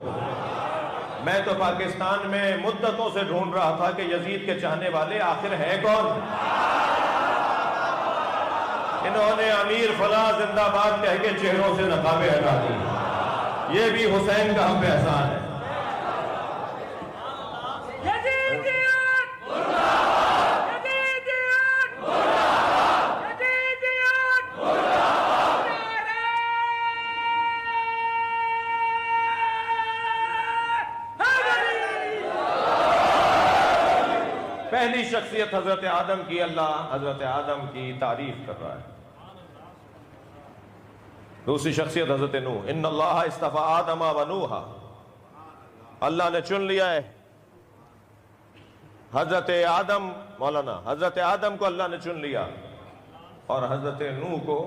میں تو پاکستان میں مدتوں سے ڈھونڈ رہا تھا کہ یزید کے چاہنے والے آخر ہیں کون؟ انہوں نے امیر فلاں زندہ باد کہہ کے چہروں سے نقابیں ہٹا دی۔ یہ بھی حسین کا ہم پہ احسان ہے۔ پہلی شخصیت حضرت آدم کی، اللہ حضرت آدم کی تعریف کر رہا ہے۔ دوسری شخصیت حضرت نوح، ان اللہ اصطفی آدم و نوحا، اللہ نے چن لیا ہے حضرت آدم، مولانا حضرت آدم کو اللہ نے چن لیا اور حضرت نوح کو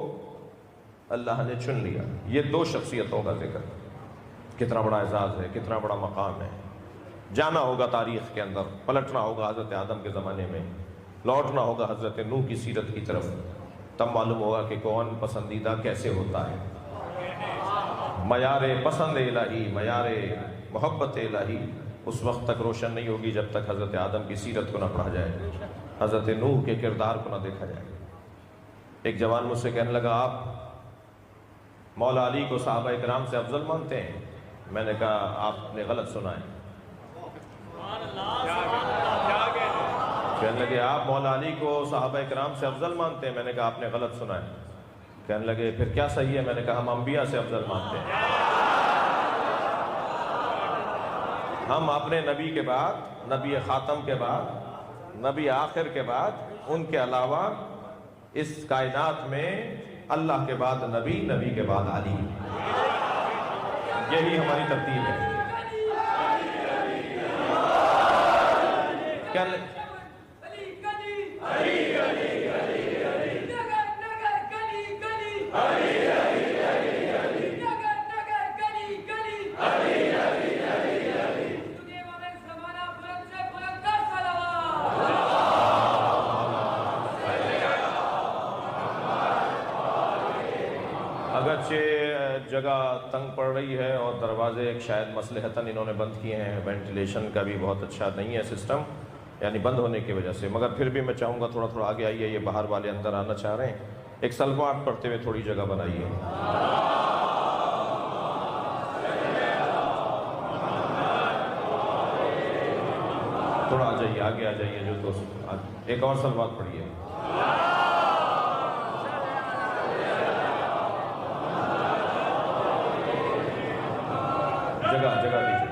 اللہ نے چن لیا۔ یہ دو شخصیتوں کا ذکر، کتنا بڑا اعزاز ہے، کتنا بڑا مقام ہے۔ جانا ہوگا تاریخ کے اندر، پلٹنا ہوگا حضرت آدم کے زمانے میں، لوٹنا ہوگا حضرت نوح کی سیرت کی طرف، تب معلوم ہوگا کہ کون پسندیدہ کیسے ہوتا ہے۔ معیار پسند الہی، معیار محبت الہی اس وقت تک روشن نہیں ہوگی جب تک حضرت آدم کی سیرت کو نہ پڑھا جائے، حضرت نوح کے کردار کو نہ دیکھا جائے۔ ایک جوان مجھ سے کہنے لگا، آپ مولا علی کو صحابہ کرام سے افضل مانتے ہیں؟ میں نے کہا آپ نے غلط سنا ہے۔ کہنے لگے آپ مولا علی کو صحابہ کرام سے افضل مانتے ہیں؟ میں نے کہا آپ نے غلط سنا ہے۔ کہنے لگے پھر کیا صحیح ہے؟ میں نے کہا ہم انبیاء سے افضل مانتے ہیں۔ ہم اپنے نبی کے بعد، نبی خاتم کے بعد، نبی آخر کے بعد، ان کے علاوہ اس کائنات میں اللہ کے بعد نبی، نبی کے بعد علی، یہی ہماری ترتیب ہے۔ اگرچہ جگہ تنگ پڑ رہی ہے اور دروازے ایک شاید مصلحتاً انہوں نے بند کیے ہیں، وینٹیلیشن کا بھی بہت اچھا نہیں ہے سسٹم، یعنی بند ہونے کی وجہ سے، مگر پھر بھی میں چاہوں گا تھوڑا تھوڑا آگے آئیے، یہ باہر والے اندر آنا چاہ رہے ہیں، ایک سلوات پڑھتے ہوئے تھوڑی جگہ بنائیے۔ تھوڑا آ جائیے، آگے آ جائیے، جو دوست ایک اور سلوات پڑھیے۔ جگہ جگہ دیجیے۔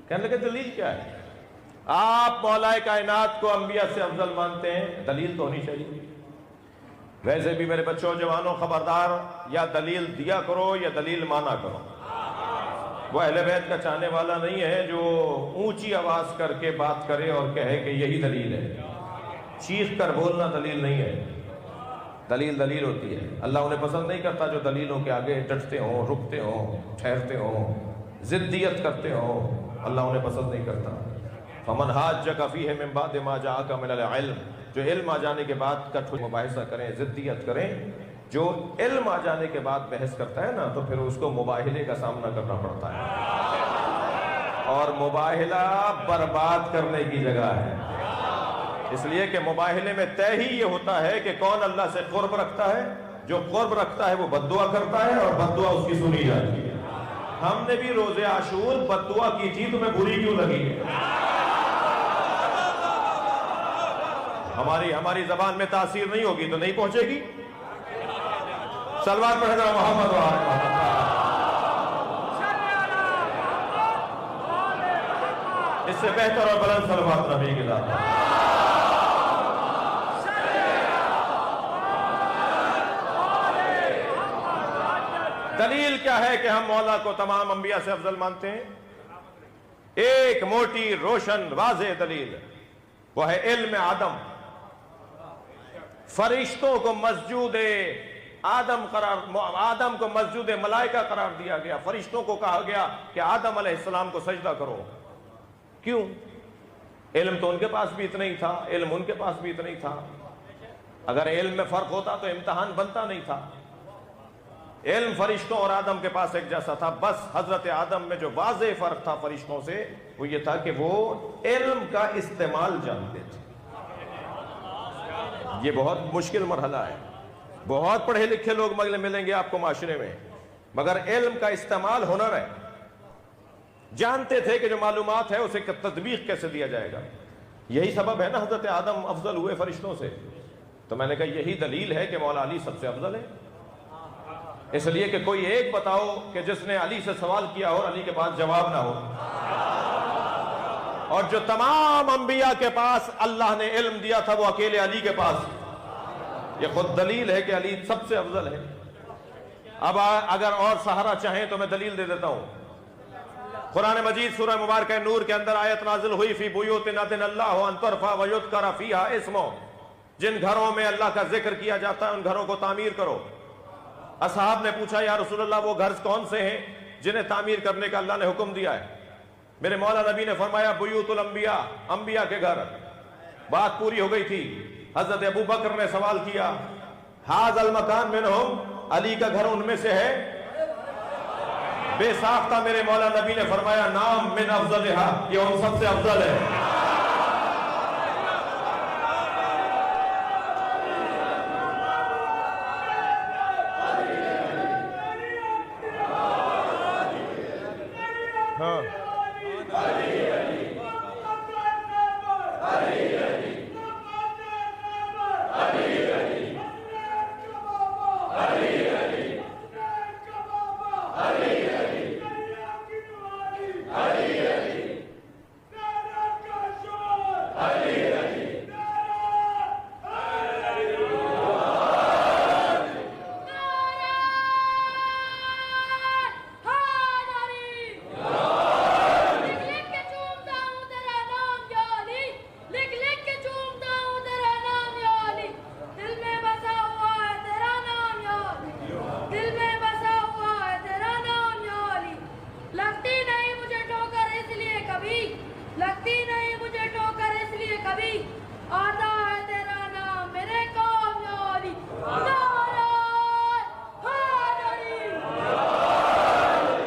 کہنے لگے دلیل کیا ہے؟ آپ مولا کائنات کو انبیاء سے افضل مانتے ہیں، دلیل تو ہونی چاہیے۔ ویسے بھی میرے بچوں جوانوں خبردار، یا دلیل دیا کرو یا دلیل مانا کرو۔ وہ اہل بیت کا چاہنے والا نہیں ہے جو اونچی آواز کر کے بات کرے اور کہے کہ یہی دلیل ہے۔ چیخ کر بولنا دلیل نہیں ہے، دلیل دلیل ہوتی ہے۔ اللہ انہیں پسند نہیں کرتا جو دلیلوں کے آگے ڈٹتے ہوں، رکتے ہوں، ٹھہرتے ہوں، ضدیت کرتے ہوں، اللہ انہیں پسند نہیں کرتا۔ فمن حاجک فیہ من بعد ما جاءک من العلم، جو علم آ جانے کے بعد کا مباحثہ کریں، ضدیت کریں، جو علم آ جانے کے بعد بحث کرتا ہے نا تو پھر اس کو مباہلے کا سامنا کرنا پڑتا ہے، اور مباہلہ برباد کرنے کی جگہ ہے۔ اس لیے کہ مباہلے میں طے ہی یہ ہوتا ہے کہ کون اللہ سے قرب رکھتا ہے۔ جو قرب رکھتا ہے وہ بد دعا کرتا ہے اور بد دعا اس کی سنی جاتی ہے۔ ہم نے بھی روزے عاشور بد دعا کی تھی، تمہیں بری کیوں لگی ہے؟ ہماری زبان میں تاثیر نہیں ہوگی تو نہیں پہنچے گی۔ صلوات پڑھنا محمد و آل محمد۔ اس سے بہتر اور بلند صلوات نبی کی ذات۔ دلیل کیا ہے کہ ہم مولا کو تمام انبیاء سے افضل مانتے ہیں؟ ایک موٹی روشن واضح دلیل، وہ ہے علم آدم۔ فرشتوں کو مسجود آدم کو مسجود ملائکہ قرار دیا گیا۔ فرشتوں کو کہا گیا کہ آدم علیہ السلام کو سجدہ کرو۔ کیوں؟ علم تو ان کے پاس بھی اتنا ہی تھا، علم ان کے پاس بھی اتنا ہی تھا۔ اگر علم میں فرق ہوتا تو امتحان بنتا نہیں تھا۔ علم فرشتوں اور آدم کے پاس ایک جیسا تھا، بس حضرت آدم میں جو واضح فرق تھا فرشتوں سے وہ یہ تھا کہ وہ علم کا استعمال جانتے تھے۔ یہ بہت مشکل مرحلہ ہے، بہت پڑھے لکھے لوگ ملیں گے آپ کو معاشرے میں، مگر علم کا استعمال ہنر ہے۔ جانتے تھے کہ جو معلومات ہے اسے تطبیق کیسے دیا جائے گا۔ یہی سبب ہے نا حضرت آدم افضل ہوئے فرشتوں سے۔ تو میں نے کہا یہی دلیل ہے کہ مولا علی سب سے افضل ہے، اس لیے کہ کوئی ایک بتاؤ کہ جس نے علی سے سوال کیا اور علی کے پاس جواب نہ ہو، اور جو تمام انبیاء کے پاس اللہ نے علم دیا تھا وہ اکیلے علی کے پاس۔ یہ خود دلیل ہے کہ علی سب سے افضل ہے۔ اب اگر اور سہارا چاہیں تو میں دلیل دے دیتا ہوں۔ قرآن مجید سورہ مبارکہ نور کے اندر آیت نازل ہوئی، فی بیوت اذن اللہ ان ترفع ویذکر فیہا اسمہ، جن گھروں میں اللہ کا ذکر کیا جاتا ہے ان گھروں کو تعمیر کرو۔ اصحاب نے پوچھا یا رسول اللہ وہ گھر کون سے ہیں جنہیں تعمیر کرنے کا اللہ نے حکم دیا ہے؟ میرے مولا نبی نے فرمایا بیوت الانبیاء، انبیاء کے گھر۔ بات پوری ہو گئی تھی۔ حضرت ابو بکر نے سوال کیا، ھذا المکان منہم، علی کا گھر ان میں سے ہے؟ بے ساختہ میرے مولا نبی نے فرمایا نام من افضلھا، یہ ان سب سے افضل ہے۔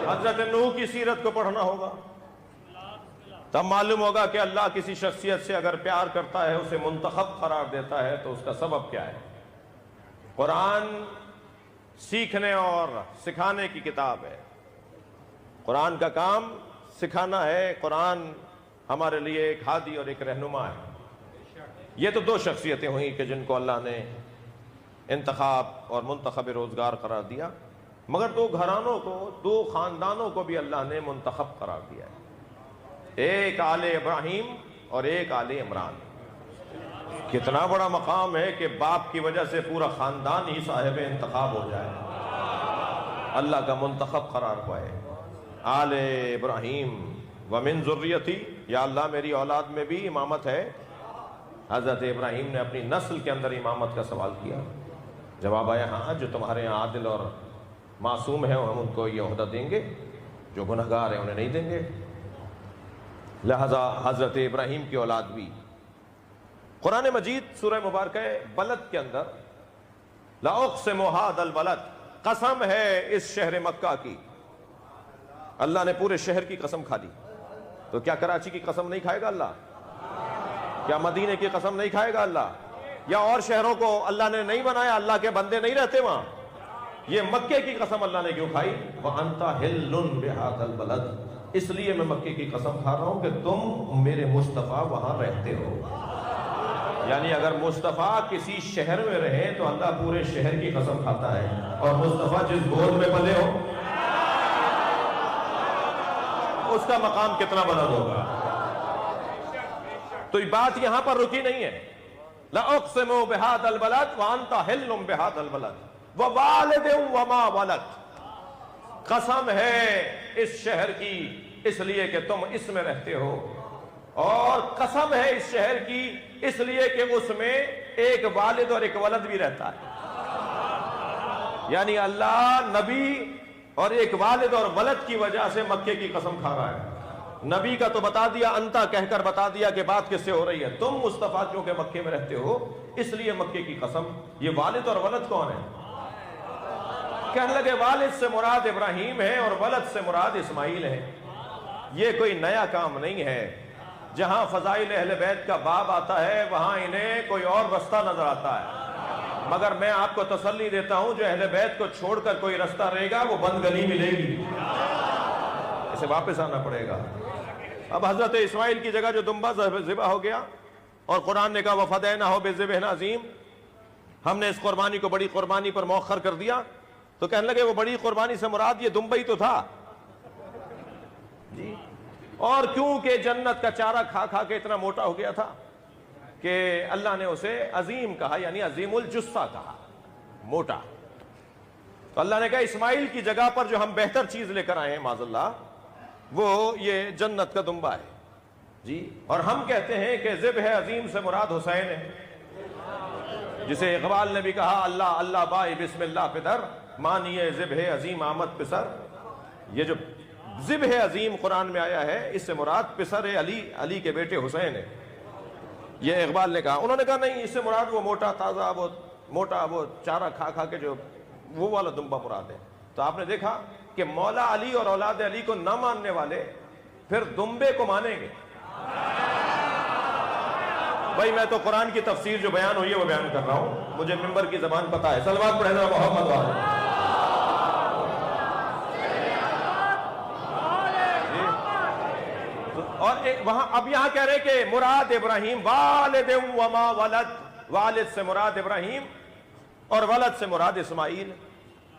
حضرت نوح کی سیرت کو پڑھنا ہوگا، تب معلوم ہوگا کہ اللہ کسی شخصیت سے اگر پیار کرتا ہے اسے منتخب قرار دیتا ہے تو اس کا سبب کیا ہے۔ قرآن سیکھنے اور سکھانے کی کتاب ہے، قرآن کا کام سکھانا ہے۔ قرآن ہمارے لیے ایک ہادی اور ایک رہنما ہے۔ یہ تو دو شخصیتیں ہوئیں کہ جن کو اللہ نے انتخاب اور منتخب روزگار قرار دیا، مگر دو گھرانوں کو، دو خاندانوں کو بھی اللہ نے منتخب قرار دیا ہے، ایک آل ابراہیم اور ایک آل عمران۔ کتنا بڑا مقام ہے کہ باپ کی وجہ سے پورا خاندان ہی صاحب انتخاب ہو جائے، اللہ کا منتخب قرار پائے۔ آل ابراہیم ومن ذریتی، یا اللہ میری اولاد میں بھی امامت ہے۔ حضرت ابراہیم نے اپنی نسل کے اندر امامت کا سوال کیا، جواب آیا ہاں جو تمہارے یہاں عادل اور معصوم ہیں ہم ان کو یہ عہدہ دیں گے، جو گنہگار ہیں انہیں نہیں دیں گے۔ لہذا حضرت ابراہیم کی اولاد بھی۔ قرآن مجید سورہ مبارکہ بلد کے اندر لا اقسم ھذا البلد، قسم ہے اس شہر مکہ کی۔ اللہ نے پورے شہر کی قسم کھا دی، تو کیا کراچی کی قسم نہیں کھائے گا اللہ؟ کیا مدینے کی قسم نہیں کھائے گا اللہ؟ یا اور شہروں کو اللہ نے نہیں بنایا؟ اللہ کے بندے نہیں رہتے وہاں؟ یہ مکے کی قسم اللہ نے کیوں کھائی؟ وَأَنْتَ حِلٌّ بِهَذَا الْبَلَدِ، اس لیے میں مکے کی قسم کھا رہا ہوں کہ تم میرے مصطفیٰ وہاں رہتے ہو۔ یعنی اگر مصطفیٰ کسی شہر میں رہے تو اللہ پورے شہر کی قسم کھاتا ہے، اور مصطفیٰ جس گود میں پلے ہو اس کا مقام کتنا بلند ہوگا۔ تو یہ بات یہاں پر رکی نہیں ہے۔ لَأُقْسِمُ بِهَذَا الْبَلَدِ وَأَنْتَ حِلٌّ بِهَذَا الْبَلَدِ وَوَالِدٍ وَمَا وَلَدَ، قسم ہے اس شہر کی اس لیے کہ تم اس میں رہتے ہو، اور قسم ہے اس شہر کی اس لیے کہ اس میں ایک والد اور ایک ولد بھی رہتا ہے۔ یعنی اللہ نبی اور ایک والد اور ولد کی وجہ سے مکے کی قسم کھا رہا ہے۔ نبی کا تو بتا دیا، انتا کہہ کر بتا دیا کہ بات کس سے ہو رہی ہے، تم مصطفیٰ کیونکہ مکے میں رہتے ہو اس لیے مکے کی قسم۔ یہ والد اور ولد کون ہے؟ کہنے لگے والد سے مراد ابراہیم ہے اور ولد سے مراد اسماعیل ہے۔ یہ کوئی نیا کام نہیں ہے، جہاں فضائل اہل بیت کا باب آتا ہے وہاں انہیں کوئی اور رستہ نظر آتا ہے، مگر میں آپ کو تسلی دیتا ہوں جو اہل بیت کو چھوڑ کر کوئی رستہ رہے گا وہ بند گلی ملے گی، اسے واپس آنا پڑے گا۔ اب حضرت اسماعیل کی جگہ جو دمبا ذبح ہو گیا اور قرآن نے کہا وَفَدَيْنَاهُ بِذِبْحٍ عَظِيمٍ، ہم نے اس قربانی کو بڑی قربانی پر مؤخر کر دیا، تو کہنے لگے وہ بڑی قربانی سے مراد یہ دمبا ہی تو تھا جی، اور کیونکہ جنت کا چارہ کھا کھا کے اتنا موٹا ہو گیا تھا کہ اللہ نے اسے عظیم کہا، یعنی عظیم الجثہ کہا، موٹا۔ تو اللہ نے کہا اسماعیل کی جگہ پر جو ہم بہتر چیز لے کر آئے ہیں معاذ اللہ وہ یہ جنت کا دمبا ہے جی، اور ہم کہتے ہیں کہ ذبح عظیم سے مراد حسین ہے، جسے اقبال نے بھی کہا اللہ اللہ بائی بسم اللہ پدر مانیے ذبح عظیم آمد پسر۔ یہ جو ذبح عظیم قرآن میں آیا ہے اس سے مراد پسر علی، علی کے بیٹے حسین ہے، یہ اقبال نے کہا۔ انہوں نے کہا نہیں، اس سے مراد وہ موٹا تازہ وہ موٹا وہ چارہ کھا کھا کے جو وہ والا دمبا مراد ہے۔ تو آپ نے دیکھا کہ مولا علی اور اولاد علی کو نہ ماننے والے پھر دمبے کو مانیں گے۔ بھائی میں تو قرآن کی تفسیر جو بیان ہوئی ہے وہ بیان کر رہا ہوں، مجھے ممبر کی زبان پتا ہے، صلوات پڑھیں ذرا محمد والے۔ اور وہاں اب یہاں کہہ رہے کہ مراد ابراہیم والد وما ولد، والد سے مراد ابراہیم اور ولد سے مراد اسماعیل۔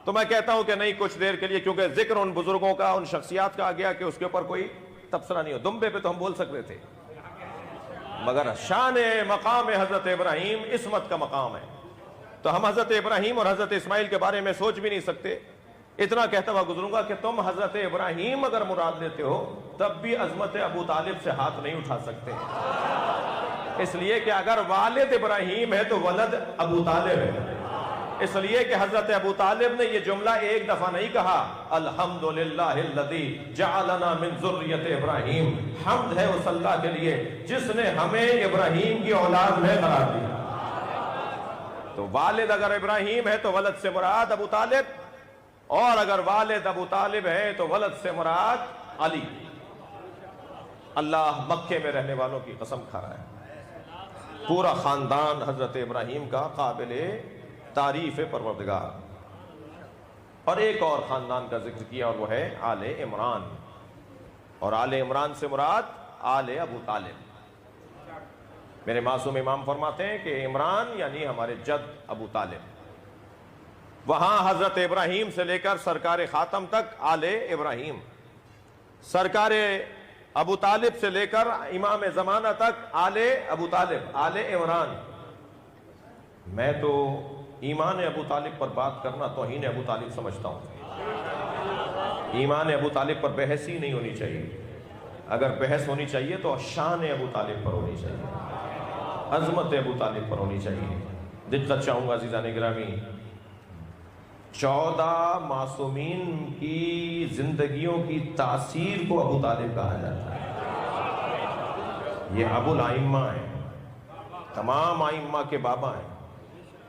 تو میں کہتا ہوں کہ نہیں، کچھ دیر کے لیے کیونکہ ذکر ان بزرگوں کا ان شخصیات کا آ گیا کہ اس کے اوپر کوئی تبصرہ نہیں ہو، دمبے پہ تو ہم بول سکتے تھے، مگر شان مقام حضرت ابراہیم عصمت کا مقام ہے، تو ہم حضرت ابراہیم اور حضرت اسماعیل کے بارے میں سوچ بھی نہیں سکتے۔ اتنا کہتا ہوا گزروں گا کہ تم حضرت ابراہیم اگر مراد لیتے ہو تب بھی عظمت ابو طالب سے ہاتھ نہیں اٹھا سکتے، اس لیے کہ اگر والد ابراہیم ہے تو ولد ابو طالب ہے، اس لیے کہ حضرت ابو طالب نے یہ جملہ ایک دفعہ نہیں کہا، الحمدللہ الذی جعلنا من ذریت ابراہیم، حمد ہے اس اللہ کے لیے جس نے ہمیں ابراہیم کی اولاد میں قرار دیا۔ تو والد اگر ابراہیم ہے تو ولد سے مراد ابو طالب، اور اگر والد ابو طالب ہے تو ولد سے مراد علی۔ اللہ مکے میں رہنے والوں کی قسم کھا رہا ہے، پورا خاندان حضرت ابراہیم کا قابل تعریف پروردگار۔ اور ایک اور خاندان کا ذکر کیا اور وہ ہے آل عمران، اور آل عمران سے مراد آل ابو طالب۔ میرے معصوم امام فرماتے ہیں کہ عمران یعنی ہمارے جد ابو طالب، وہاں حضرت ابراہیم سے لے کر سرکار خاتم تک آل ابراہیم، سرکار ابو طالب سے لے کر امام زمانہ تک آل ابو طالب، آل عمران۔ میں تو ایمان ابو طالب پر بات کرنا توہین ابو طالب سمجھتا ہوں، ایمان ابو طالب پر بحث ہی نہیں ہونی چاہیے، اگر بحث ہونی چاہیے تو شان ابو طالب پر ہونی چاہیے، عظمت ابو طالب پر ہونی چاہیے۔ دقت چاہوں گا عزیزان گرامی، 14 معصومین کی زندگیوں کی تاثیر کو ابو طالب کہا جاتا ہے۔ یہ ابو الائمہ ہیں، تمام ائمہ کے بابا ہیں۔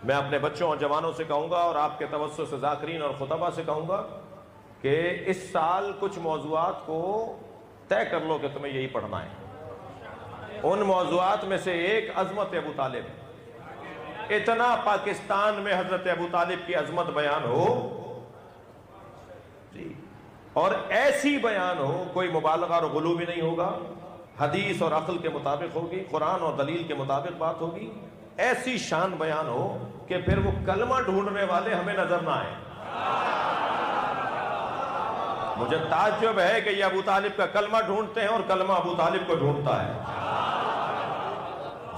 میں اپنے بچوں اور جوانوں سے کہوں گا اور آپ کے توسط سے ذاکرین اور خطبہ سے کہوں گا کہ اس سال کچھ موضوعات کو طے کر لو کہ تمہیں یہی پڑھنا ہے۔ ان موضوعات میں سے ایک عظمت ابو طالب، اتنا پاکستان میں حضرت ابو طالب کی عظمت بیان ہو اور ایسی بیان ہو، کوئی مبالغہ اور غلو بھی نہیں ہوگا، حدیث اور عقل کے مطابق ہوگی، قرآن اور دلیل کے مطابق بات ہوگی، ایسی شان بیان ہو کہ پھر وہ کلمہ ڈھونڈنے والے ہمیں نظر نہ آئے۔ مجھے تعجب ہے کہ یہ ابو طالب کا کلمہ ڈھونڈتے ہیں اور کلمہ ابو طالب کو ڈھونڈتا ہے۔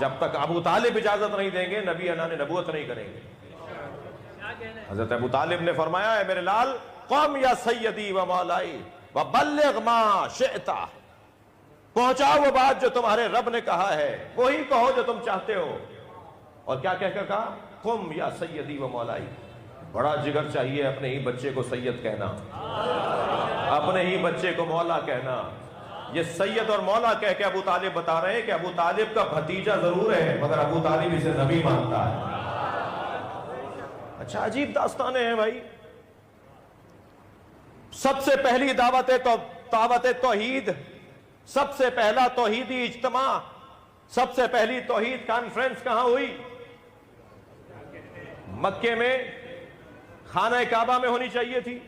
جب تک ابو طالب اجازت نہیں دیں گے، نبی اعلان نبوت نہیں کریں گے۔ حضرت ابو طالب نے فرمایا، اے میرے لال، قم یا سیدی و مولائی وبلغ ما شئت، پہنچاؤ وہ بات جو تمہارے رب نے کہا ہے، وہی کہو جو تم چاہتے ہو۔ اور کیا کہہ کر کہا؟ قم یا سیدی و مولائی۔ بڑا جگر چاہیے اپنے ہی بچے کو سید کہنا، اپنے ہی بچے کو مولا کہنا۔ یہ سید اور مولا کہہ کے ابو طالب بتا رہے ہیں کہ ابو طالب کا بھتیجا ضرور ہے مگر ابو طالب اسے نبی مانتا ہے۔ اچھا، عجیب داستانیں ہیں بھائی۔ سب سے پہلی دعوت توحید، سب سے پہلا توحیدی اجتماع، سب سے پہلی توحید کانفرنس کہاں ہوئی؟ مکے میں، خانہ کعبہ میں ہونی چاہیے تھی۔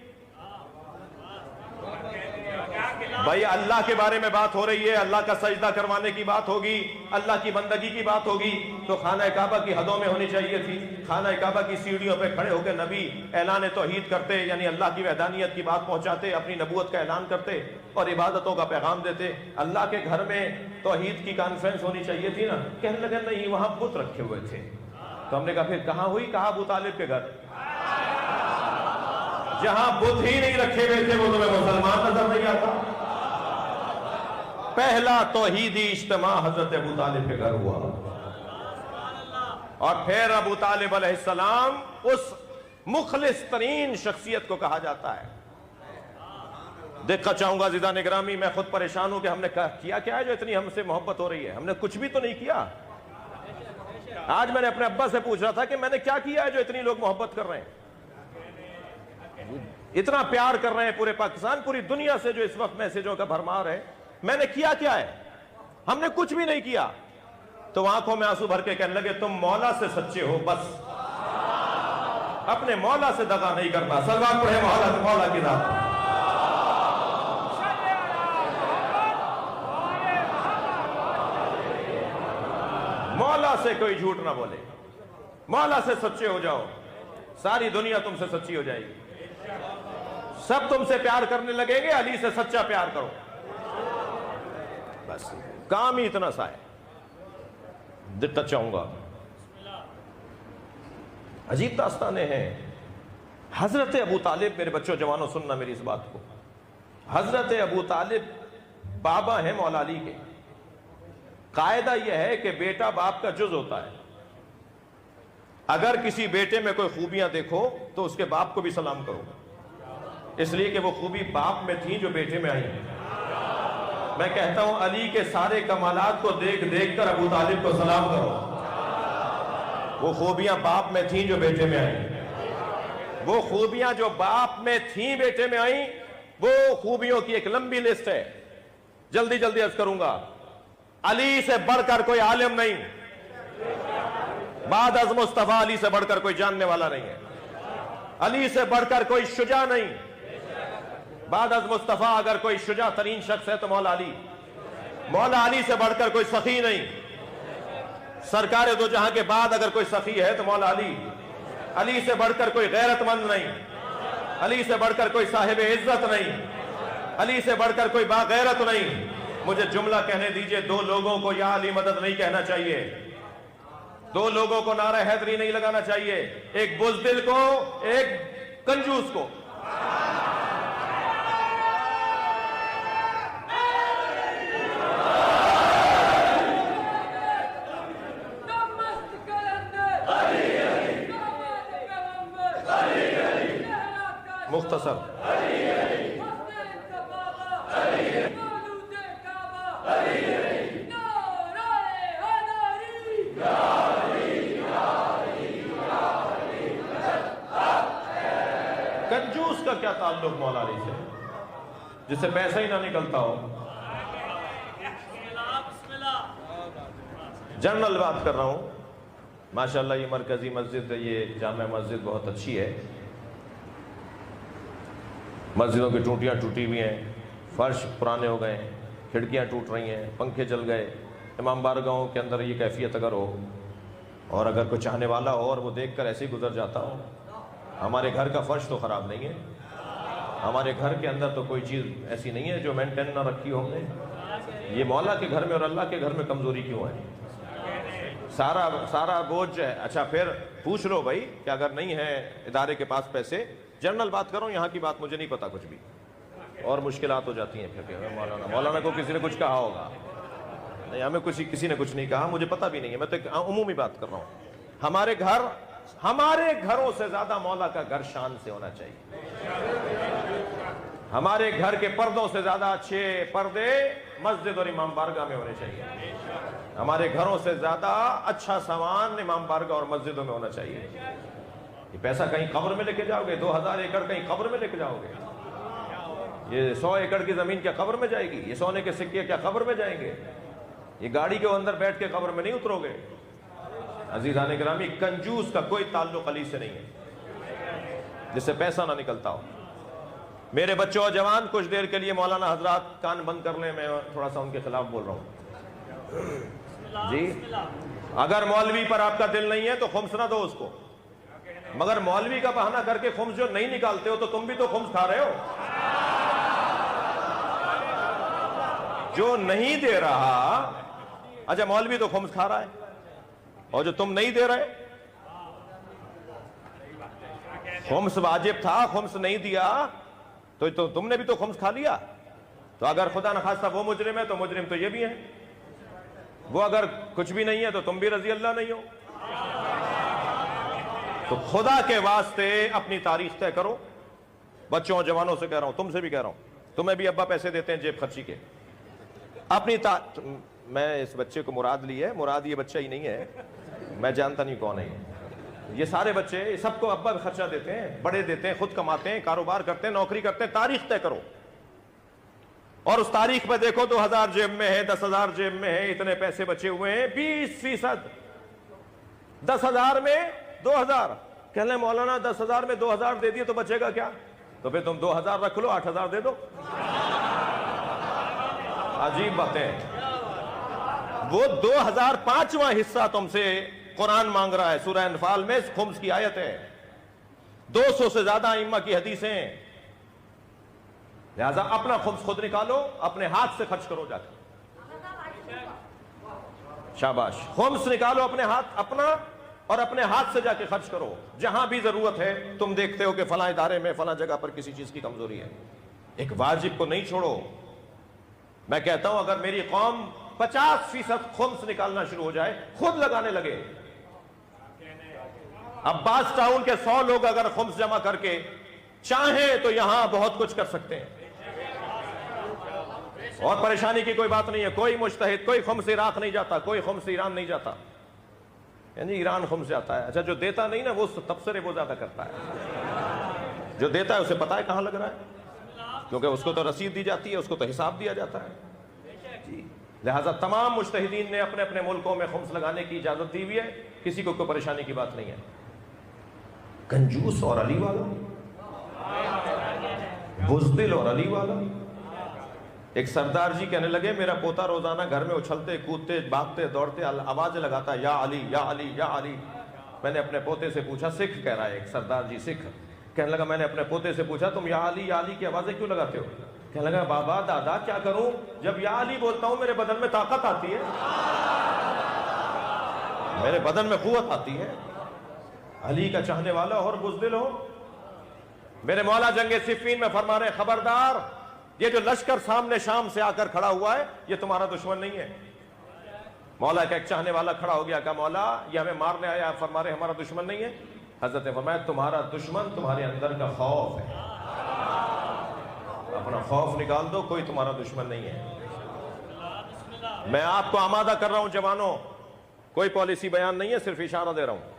بھائی اللہ کے بارے میں بات ہو رہی ہے، اللہ کا سجدہ کروانے کی بات ہوگی، اللہ کی بندگی کی بات ہوگی، تو خانہ کعبہ کی حدوں میں ہونی چاہیے تھی۔ خانہ کعبہ کی سیڑھیوں پہ کھڑے ہو کے نبی اعلان توحید کرتے، یعنی اللہ کی وحدانیت کی بات پہنچاتے، اپنی نبوت کا اعلان کرتے اور عبادتوں کا پیغام دیتے۔ اللہ کے گھر میں توحید کی کانفرنس ہونی چاہیے تھی نا۔ کہنے لگے نہیں، وہاں بت رکھے ہوئے تھے۔ تو ہم نے کہا پھر کہاں ہوئی؟ کہا ابو طالب کے گھر۔ جہاں بت ہی نہیں رکھے ہوئے تھے وہ تمہیں مسلمان نظر نہیں آتا؟ پہلا توحیدی اجتماع حضرت ابو طالب کے گھر ہوا، اور پھر ابو طالب علیہ السلام اس مخلص ترین شخصیت کو کہا جاتا ہے۔ دقت چاہوں گا عزیزان گرامی، میں خود پریشان ہوں کہ ہم نے کیا کیا ہے جو اتنی ہم سے محبت ہو رہی ہے؟ ہم نے کچھ بھی تو نہیں کیا۔ آج میں نے اپنے ابا سے پوچھ رہا تھا کہ میں نے کیا کیا ہے جو اتنی لوگ محبت کر رہے ہیں، اتنا پیار کر رہے ہیں پورے پاکستان، پوری دنیا سے جو اس وقت میسجوں کا بھرمار ہے، میں نے کیا کیا ہے؟ ہم نے کچھ بھی نہیں کیا۔ تو آنکھوں میں آنسو بھر کے کہنے لگے تم مولا سے سچے ہو، بس اپنے مولا سے دغا نہیں کرنا۔ سلوات پڑھے مولا کی ذات۔ مولا سے کوئی جھوٹ نہ بولے، مولا سے سچے ہو جاؤ، ساری دنیا تم سے سچی ہو جائے گی، سب تم سے پیار کرنے لگیں گے، علی سے سچا پیار کرو، بس کام ہی اتنا سا ہے۔ دقت چاہوں گا، عجیب داستانیں ہیں۔ حضرت ابو طالب، میرے بچوں جوانوں سننا میری اس بات کو، حضرت ابو طالب بابا ہیں مولا علی کے۔ قاعدہ یہ ہے کہ بیٹا باپ کا جز ہوتا ہے، اگر کسی بیٹے میں کوئی خوبیاں دیکھو تو اس کے باپ کو بھی سلام کرو، اس لیے کہ وہ خوبی باپ میں تھی جو بیٹے میں آئی۔ میں کہتا ہوں علی کے سارے کمالات کو دیکھ دیکھ کر ابو طالب کو سلام کرو، وہ خوبیاں باپ میں تھیں جو بیٹے میں آئیں، وہ خوبیاں جو باپ میں تھیں بیٹے میں آئیں، وہ خوبیوں کی ایک لمبی لسٹ ہے، جلدی جلدی عرض کروں گا۔ علی سے بڑھ کر کوئی عالم نہیں، بعد از مصطفیٰ علی سے بڑھ کر کوئی جاننے والا نہیں ہے، علی سے بڑھ کر کوئی شجاع نہیں، بعد از مصطفیٰ اگر کوئی شجاع ترین شخص ہے تو مولا علی، مولا علی سے بڑھ کر کوئی سخی نہیں، سرکار دو جہاں کے بعد اگر کوئی سخی ہے تو مولا علی، علی سے بڑھ کر کوئی غیرت مند نہیں، علی سے بڑھ کر کوئی صاحب عزت نہیں، علی سے بڑھ کر کوئی باغیرت نہیں۔ مجھے جملہ کہنے دیجئے، دو لوگوں کو یا علی مدد نہیں کہنا چاہیے، دو لوگوں کو نعرہ حیدری نہیں لگانا چاہیے، ایک بزدل کو، ایک کنجوس کو۔ مختصر کنجوس کا کیا تعلق مولا علی سے، جس سے پیسہ ہی نہ نکلتا ہو؟ جنرل بات کر رہا ہوں۔ ماشاءاللہ یہ مرکزی مسجد، یہ جامع مسجد بہت اچھی ہے، مسجدوں کی ٹوٹیاں ٹوٹی ہوئی ہیں، فرش پرانے ہو گئے ہیں، کھڑکیاں ٹوٹ رہی ہیں، پنکھے جل گئے۔ امام بارگاہوں کے اندر یہ کیفیت اگر ہو، اور اگر کوئی چاہنے والا ہو اور وہ دیکھ کر ایسے ہی گزر جاتا ہو، ہمارے گھر کا فرش تو خراب نہیں ہے، ہمارے گھر کے اندر تو کوئی چیز ایسی نہیں ہے جو مینٹین نہ رکھی ہو ہم نے، یہ مولا کے گھر میں اور اللہ کے گھر میں کمزوری کیوں ہے؟ سارا بوجھ ہے۔ اچھا پھر پوچھ لو بھائی کہ اگر نہیں ہے ادارے کے پاس پیسے، جنرل بات کرو، یہاں کی بات مجھے نہیں پتا کچھ بھی، اور مشکلات ہو جاتی ہیں۔ پھر مولانا کو کسی نے کچھ کہا ہوگا، نہیں ہمیں کسی نے کچھ نہیں کہا، مجھے پتا بھی نہیں ہے، میں تو ایک عمومی بات کر رہا ہوں۔ ہمارے گھروں سے زیادہ مولا کا گھر شان سے ہونا چاہیے۔ ہمارے گھر کے پردوں سے زیادہ اچھے پردے مسجد اور امام بارگاہ میں ہونے چاہیے۔ ہمارے گھروں سے زیادہ اچھا سامان امام بارگاہ اور مسجدوں میں ہونا چاہیے۔ یہ پیسہ کہیں قبر میں لے کے جاؤ گے؟ 2000 ایکڑ کہیں قبر میں لے کے جاؤ گے؟ یہ 100 ایکڑ کی زمین کیا قبر میں جائے گی؟ یہ سونے کے سکے کیا قبر میں جائیں گے؟ یہ گاڑی کے اندر بیٹھ کے قبر میں نہیں اترو گے۔ عزیزان گرامی، کنجوس کا کوئی تعلق علی سے نہیں ہے جس سے پیسہ نہ نکلتا ہو۔ میرے بچوں اور جوان، کچھ دیر کے لیے مولانا حضرات کان بند کر لیں، میں تھوڑا سا ان کے خلاف بول رہا ہوں۔ جی، اگر مولوی پر آپ کا دل نہیں ہے تو خمس نہ دو اس کو، مگر مولوی کا بہانہ کر کے خمس جو نہیں نکالتے ہو تو تم بھی تو خمس کھا رہے ہو۔ جو نہیں دے رہا، اچھا مولوی تو خمس کھا رہا ہے، اور جو تم نہیں دے رہے، خمس واجب تھا، خمس نہیں دیا تو تم نے بھی تو خمس کھا لیا۔ تو اگر خدا نخواستہ وہ مجرم ہے تو مجرم تو یہ بھی ہے، وہ اگر کچھ بھی نہیں ہے تو تم بھی رضی اللہ نہیں ہو۔ تو خدا کے واسطے اپنی تاریخ طے کرو۔ بچوں اور جوانوں سے کہہ رہا ہوں، تم سے بھی کہہ رہا ہوں، تمہیں بھی ابا پیسے دیتے ہیں جیب خرچی کے، اپنی میں اس بچے کو مراد لی ہے، مراد یہ بچہ ہی نہیں ہے، میں جانتا نہیں کون ہے یہ سارے بچے، سب کو ابا خرچہ دیتے ہیں، بڑے دیتے ہیں، خود کماتے ہیں، کاروبار کرتے ہیں، نوکری کرتے ہیں۔ تاریخ طے کرو، اور اس تاریخ میں دیکھو 2000 جیب میں ہے، 10,000 جیب میں ہے، اتنے پیسے بچے ہوئے ہیں، 20%۔ 10,000 میں 2,000، کہہ لیں مولانا 10,000 میں 2,000 دے دیے تو بچے گا کیا؟ تو پھر تم 2,000 رکھ لو، 8,000 دے دو۔ عجیب باتیں، وہ 2005واں حصہ تم سے قرآن مانگ رہا ہے۔ سورہ انفال میں خمس کی آیت ہے، 200 سے زیادہ ائمہ کی حدیثیں، لہذا اپنا خمس خود نکالو، اپنے ہاتھ سے خرچ کرو جا کے، شاباش، خمس نکالو اپنے ہاتھ، اپنا اور اپنے ہاتھ سے جا کے خرچ کرو۔ جہاں بھی ضرورت ہے، تم دیکھتے ہو کہ فلاں ادارے میں فلاں جگہ پر کسی چیز کی کمزوری ہے، ایک واجب کو نہیں چھوڑو۔ میں کہتا ہوں اگر میری قوم 50% خمس نکالنا شروع ہو جائے، خود لگانے لگے، عباس ٹاؤن کے 100 لوگ اگر خمس جمع کر کے چاہیں تو یہاں بہت کچھ کر سکتے ہیں، اور پریشانی کی کوئی بات نہیں ہے۔ کوئی مجتہد، کوئی خمس عراق نہیں جاتا، کوئی خمس ایران نہیں جاتا، یعنی ایران خمس جاتا ہے۔ اچھا جو دیتا نہیں نا، وہ تبصرے وہ زیادہ کرتا ہے، جو دیتا ہے اسے پتا ہے کہاں لگ رہا ہے، کیونکہ اس کو تو رسید دی جاتی ہے، اس کو تو حساب دیا جاتا ہے جی۔ لہٰذا تمام مجتہدین نے اپنے اپنے ملکوں میں خمس لگانے کی اجازت دی ہوئی ہے، کسی کو کوئی پریشانی کی بات نہیں ہے۔ کنجوس اور علی والا، بزدل اور علی والا۔ ایک سردار جی کہنے لگے میرا پوتا روزانہ گھر میں اچھلتے کودتے باغتے دوڑتے آوازیں لگاتا یا علی یا علی یا علی۔ میں نے اپنے پوتے سے پوچھا، سکھ کہہ رہا ہے ایک سردار جی، سکھ کہنے لگا، میں نے اپنے پوتے سے پوچھا تم یا علی کی آوازیں کیوں لگاتے ہو؟ کہنے لگا بابا دادا کیا کروں، جب یا علی بولتا ہوں میرے بدن میں طاقت آتی ہے، میرے بدن میں قوت آتی ہے۔ علی کا چاہنے والا اور بزدل ہو۔ میرے مولا جنگ صفین میں فرما رہے خبردار، یہ جو لشکر سامنے شام سے آ کر کھڑا ہوا ہے یہ تمہارا دشمن نہیں ہے۔ مولا کا ایک چاہنے والا کھڑا ہو گیا، کہا مولا یہ ہمیں مارنے آیا، فرما رہے ہمارا دشمن نہیں ہے۔ حضرت نے فرمایا تمہارا دشمن تمہارے اندر کا خوف ہے، اپنا خوف نکال دو، کوئی تمہارا دشمن نہیں ہے۔ میں آپ کو آمادہ کر رہا ہوں جوانوں، کوئی پالیسی بیان نہیں ہے، صرف اشارہ دے رہا ہوں۔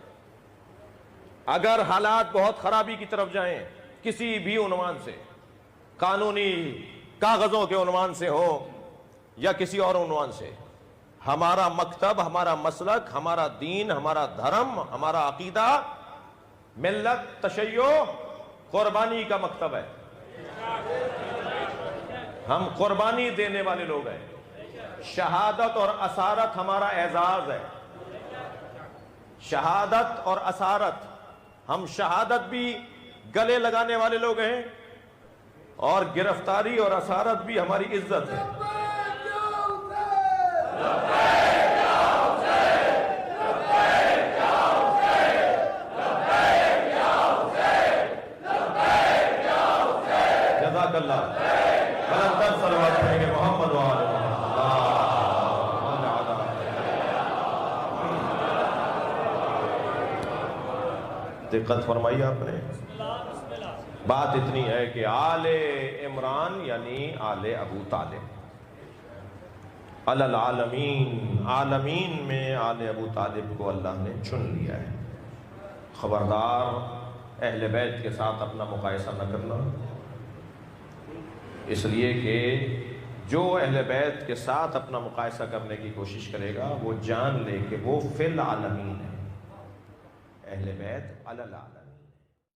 اگر حالات بہت خرابی کی طرف جائیں، کسی بھی عنوان سے، قانونی کاغذوں کے عنوان سے ہو یا کسی اور عنوان سے، ہمارا مکتب، ہمارا مسلک، ہمارا دین، ہمارا دھرم، ہمارا عقیدہ ملت تشیع قربانی کا مکتب ہے۔ ہم قربانی دینے والے لوگ ہیں. شہادت اور اسارت ہمارا اعزاز ہے. شہادت اور اسارت، ہم شہادت بھی گلے لگانے والے لوگ ہیں اور گرفتاری اور اسارت بھی ہماری عزت ہے. جزاک اللہ. بلندر صلوات پڑھیں گے محمد و آل محمد. دقت فرمائی آپ نے. بات اتنی ہے کہ آل عمران یعنی آل ابو طالب، علی العالمین، عالمین میں آل ابو طالب کو اللہ نے چن لیا ہے. خبردار اہل بیت کے ساتھ اپنا مقایسہ نہ کرنا، اس لیے کہ جو اہل بیت کے ساتھ اپنا مقایسہ کرنے کی کوشش کرے گا وہ جان لے کہ وہ فی العالمین ہے. اہل بیت علی العالمین.